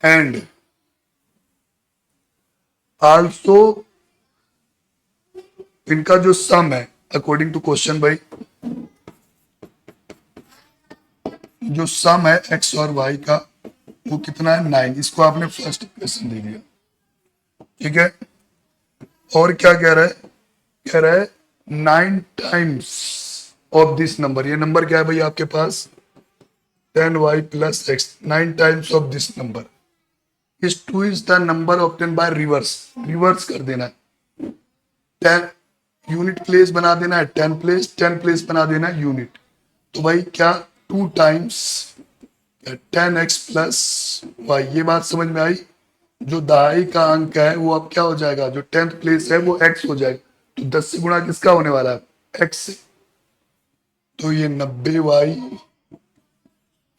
एंड आल्सो इनका जो सम है अकॉर्डिंग टू क्वेश्चन भाई, जो सम है x और y का वो कितना है? 9। इसको आपने फर्स्ट इक्वेशन दे दिया। ठीक है। और क्या कह रहा है? कह रहा है 9 टाइम्स ऑफ दिस नंबर। ये नंबर क्या है भाई आपके पास? 10y plus x. 9 times of this number is 2 is the number obtain bye reverse. Reverse कर देना है। 10 यूनिट प्लेस बना देना है, 10 प्लेस, 10 प्लेस बना देना है यूनिट। तो भाई क्या 2 टाइम्स 10x प्लस वाई। ये बात समझ में आई? जो दहाई का अंक है वो अब क्या हो जाएगा? जो 10th प्लेस है वो x हो जाएगा। तो 10 से गुणा किसका होने वाला है? x से। तो ये 90y,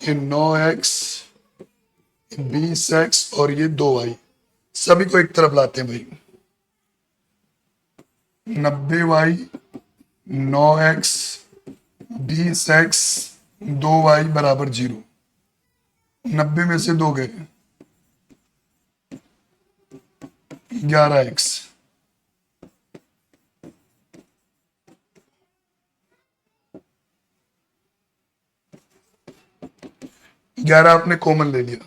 ये 9x, 20x और ये 2y। सभी को एक तरफ लाते हैं भाई। 90y, 9x, 20x, 2y बराबर 0। 90 में से 2 गए 11x। 11 आपने कॉमन ले लिया,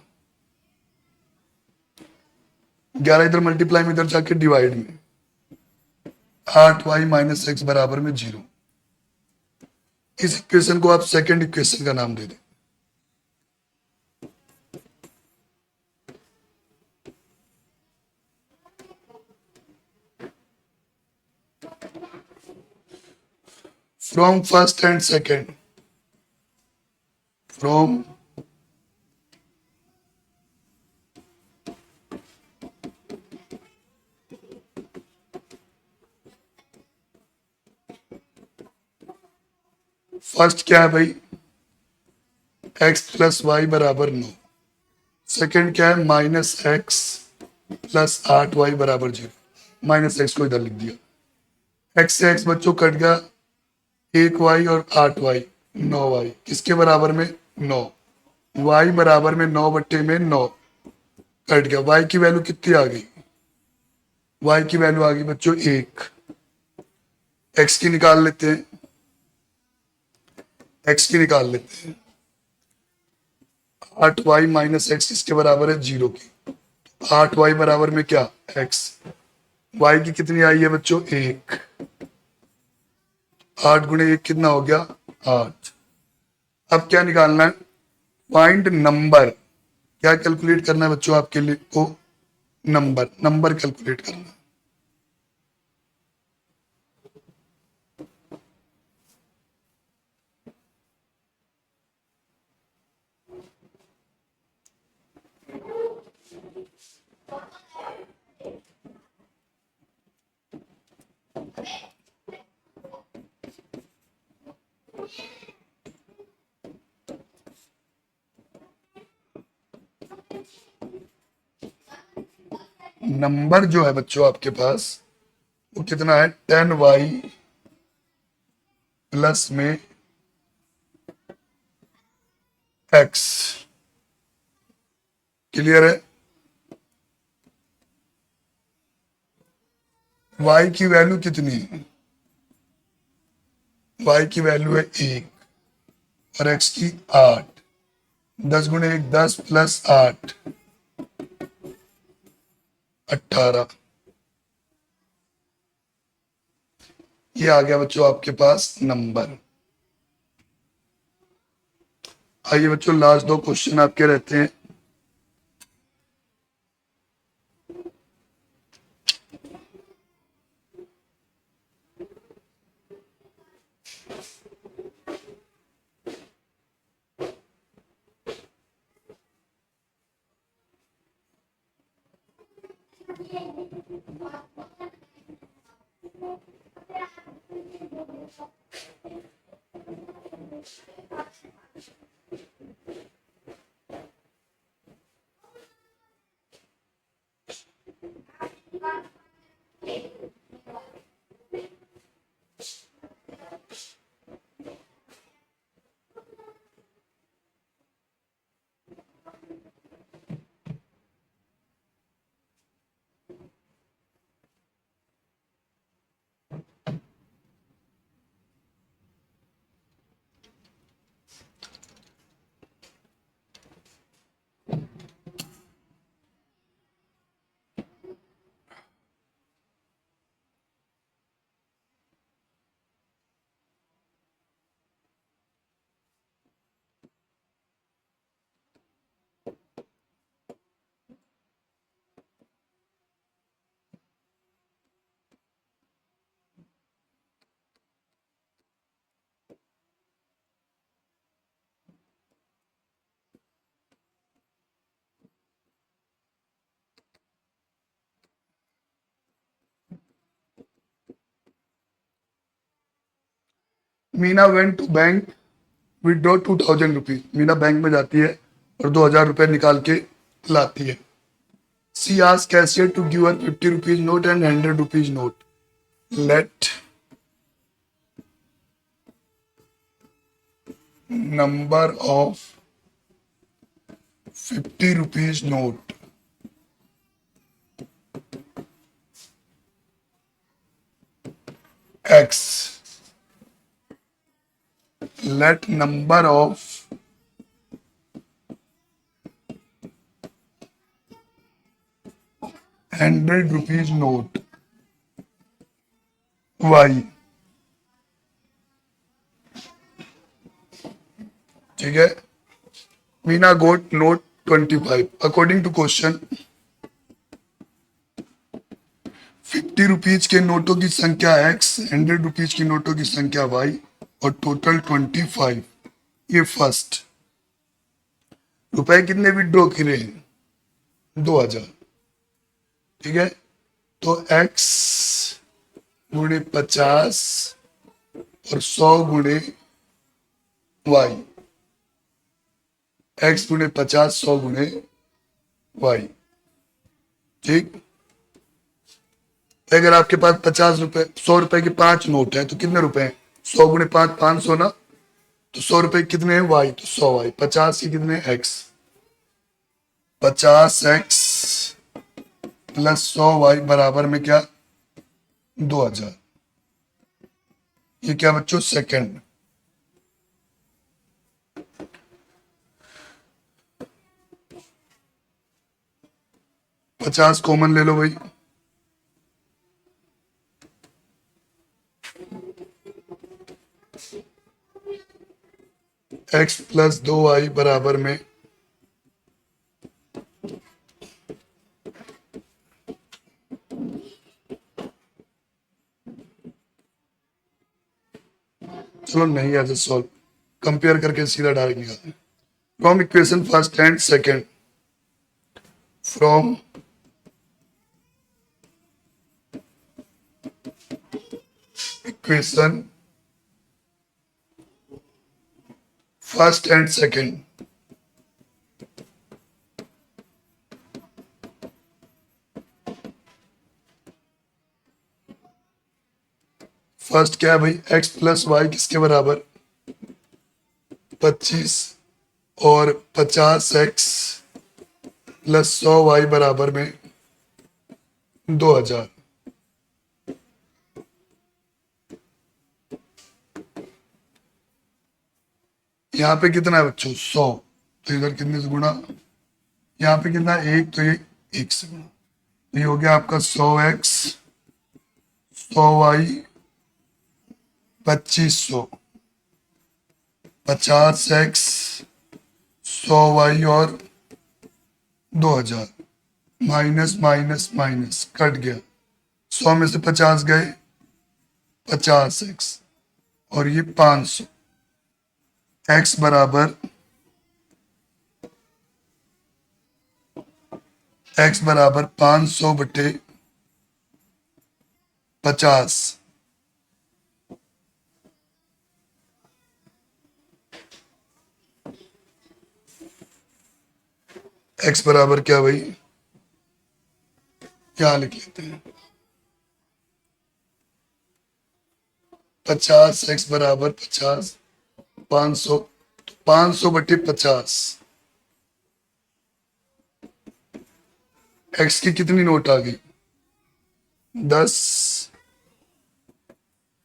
11 इधर मल्टीप्लाई में, इधर जाके डिवाइड में। 8y माइनस एक्स बराबर में 0। इस इक्वेशन को आप सेकंड इक्वेशन का नाम दे दें। From first and second, from first क्या है भाई? x प्लस वाई बराबर 9। सेकंड क्या है? माइनस एक्स प्लस 8y बराबर 0। माइनस एक्स को इधर लिख दिया। x से x बच्चों कट गया, 1y और 8y, 9y किसके बराबर में? 9। y बराबर में 9 बट्टे में 9 कट गया। y की वैल्यू कितनी आ गई? y की वैल्यू आ गई बच्चों 1। x की निकाल लेते हैं, x की निकाल लेते हैं। 8y माइनस एक्स किसके बराबर है? 0 की। 8y बराबर में क्या? x। y की कितनी आई है बच्चों? 1। 8 गुणे 1 कितना हो गया? 8। अब क्या निकालना है? Find number. क्या कैलकुलेट करना है बच्चों आपके लिए को? नंबर। नंबर कैलकुलेट करना है। नंबर जो है बच्चों आपके पास वो कितना है? 10y प्लस में x। क्लियर है? y की वैल्यू कितनी है? y की वैल्यू है 1 और x की 8। 10 गुणे 1 10 प्लस 8 18। ये आ गया बच्चों आपके पास नंबर। आइए बच्चों लास्ट दो क्वेश्चन आपके रहते हैं। Meena went to bank withdraw 2000 rupees. Meena bank में जाती है और 2000 रुपए निकाल के लाती है। She ask cashier to give her 50 rupees note and 100 rupees note. Let number of 50 rupees note x। let number of 100 rupees note y। ठीक है। Meena got note 25। According to question 50 rupees के नोटों की संख्या x, 100 रुपीज की नोटों की संख्या y और टोटल 25। ये फर्स्ट। रुपए कितने विड्रॉ करे हैं? 2000। ठीक है। तो x गुणे 50 और 100 गुणे y। x गुणे 50 100 गुणे y। ठीक। अगर आपके पास 50 रुपए 100 रुपए के 5 नोट है तो कितने रुपए हैं? 100 गुणे 5 500 ना। तो 100 रुपए कितने हैं? y। तो 100y। 50 के कितने? x। 50x प्लस 100y बराबर में क्या 2000। ये क्या बच्चों सेकंड। पचास कॉमन ले लो भाई। x प्लस 2y बराबर में चलो नहीं ऐसे सॉल्व कंपेयर करके सीधा डायरेक्ट निकालते हैं। From equation first and second, from equation first and second, first क्या है भाई x प्लस वाई किसके बराबर 25 और 50x प्लस 100y बराबर में 2000। यहाँ पे कितना है बच्चों 100, तो इधर कितने से गुणा, यहाँ पे कितना है 1, तो ये 1 से गुणा, तो ये हो गया आपका 100x 100y 2500, 50x 100y और 2000, माइनस माइनस माइनस कट गया, 100 में से 50 गए 50x और ये 500, x बराबर x बराबर 500 बटे 50। x बराबर क्या भाई, क्या लिख लेते हैं 50x बराबर 50, 500, 500 बटे 50। x की कितनी नोट आ गई 10,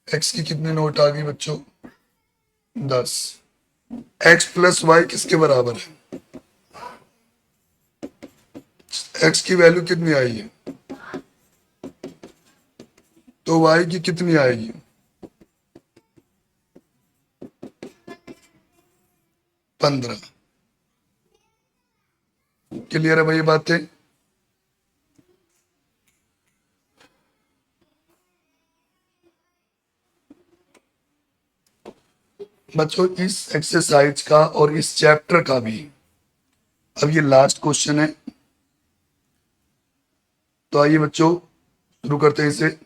x की कितनी नोट आ गई बच्चों 10। x प्लस वाई किसके बराबर है, x की वैल्यू कितनी आई है तो y की कितनी आएगी 15। क्लियर है भाई ये बातें। बच्चों इस एक्सरसाइज का और इस चैप्टर का भी अब ये लास्ट क्वेश्चन है, तो आइए बच्चों शुरू करते हैं इसे।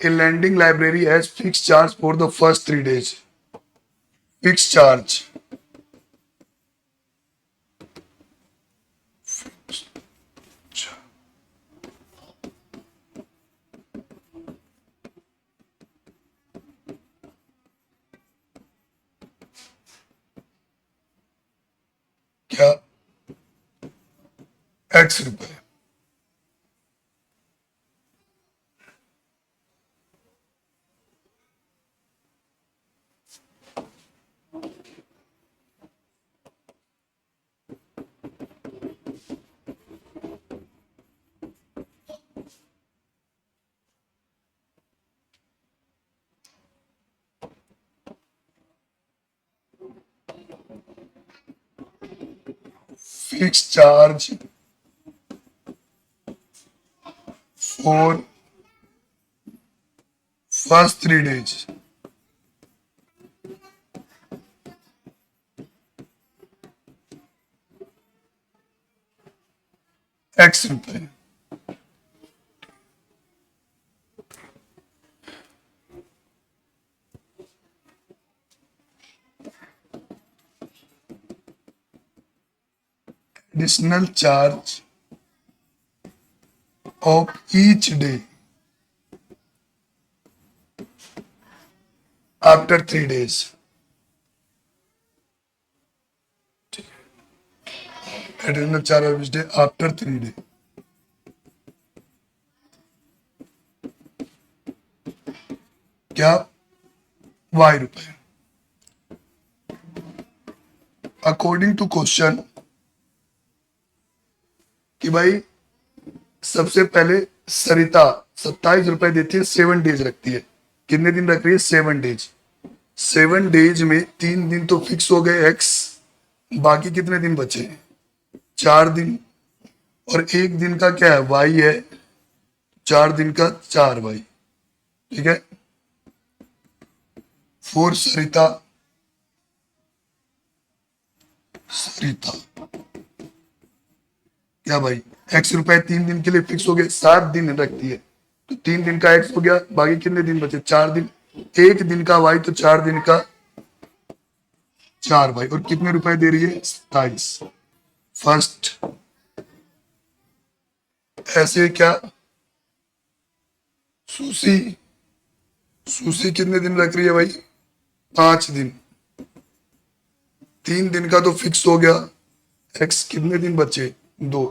A lending library has fixed charge for the first 3 days. Fixed charge. क्या x रुपए। Fixed charge for first 3 days. x रुपए। Additional charge of each day after 3 days. Additional 4 office day after 3 day. क्या? Y रुपए। According to question कि भाई सबसे पहले सरिता 27 रुपए देती है, 7 डेज रखती है। कितने दिन रख रही है? 7 डेज। 7 डेज में 3 दिन तो फिक्स हो गए एक्स, बाकी कितने दिन बचे? 4 दिन। और एक दिन का क्या है? वाई है। 4 दिन का 4 वाई। ठीक है। फोर सरिता, सरिता क्या भाई? एक्स रुपए 3 दिन के लिए फिक्स हो गए, 7 दिन रखती है, तो 3 दिन का एक्स हो गया, बाकी कितने दिन बचे? 4 दिन। एक दिन का वाई, तो 4 दिन का 4 वाई। और कितने रुपए दे रही है? 27। फर्स्ट। ऐसे क्या? सुशी, सुशी कितने दिन रख रही है भाई? 5 दिन। 3 दिन का तो फिक्स हो गया, एक्स कितने दिन बचे? 2।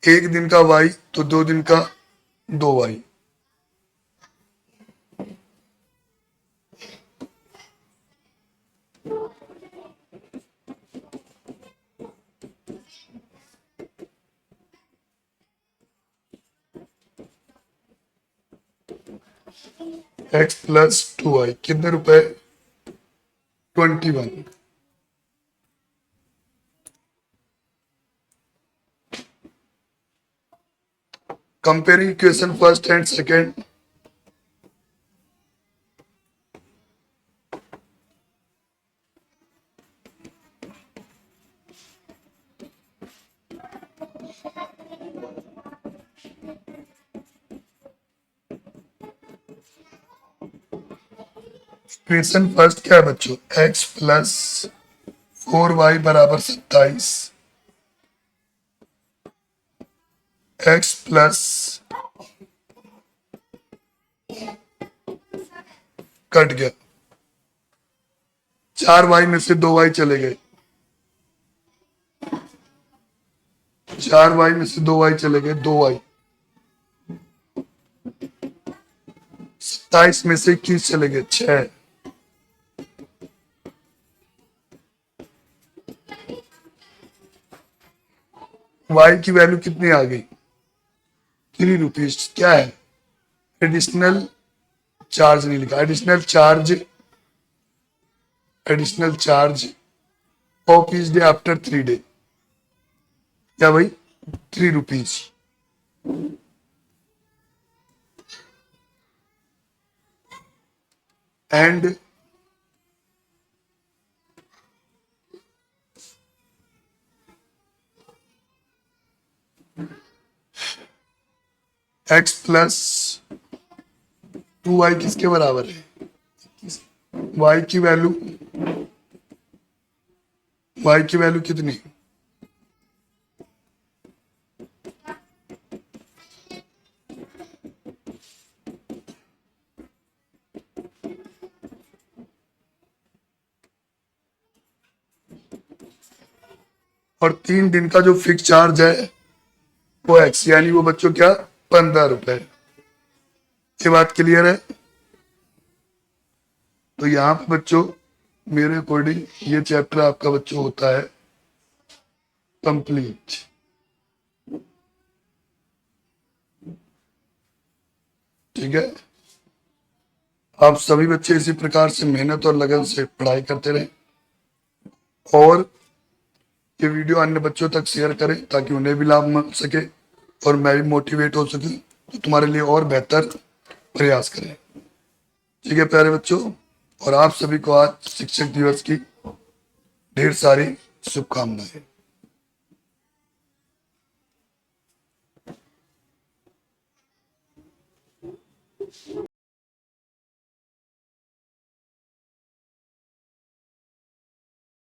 एक दिन का वाई, तो 2 दिन का 2 वाई। एक्स प्लस 2 वाई कितने रुपए? 21। Comparing equation first and second. Equation first क्या है बच्चों? एक्स प्लस 4 वाई बराबर 27। एक्स प्लस, कट गया, 4 वाई में से 2 वाई चले गए, 4 वाई में से 2 वाई चले गए, 2 वाई। 27 में से 21 चले गए, 6। वाई की वैल्यू कितनी आ गई? 3 रुपीज। क्या है? एडिशनल चार्ज नहीं लिखा। Additional charge, additional charge of each day after 3 day. क्या भाई? 3 rupees. And x plus 2 y किसके बराबर है? वाई की वैल्यू, वाई की वैल्यू कितनी? और 3 दिन का जो फिक्स चार्ज है वो एक्स, यानी वो बच्चों क्या? 15 रुपए। ये बात क्लियर है? तो यहाँ पे बच्चों मेरे अकॉर्डिंग ये चैप्टर आपका बच्चों होता है कंप्लीट। ठीक है। आप सभी बच्चे इसी प्रकार से मेहनत और लगन से पढ़ाई करते रहें, और ये वीडियो अन्य बच्चों तक शेयर करें ताकि उन्हें भी लाभ मिल सके और मैं भी मोटिवेट हो सकूं, तो तुम्हारे लिए और बेहतर प्रयास करें। ठीक है प्यारे बच्चों, और आप सभी को आज शिक्षक दिवस की ढेर सारी शुभकामनाएं।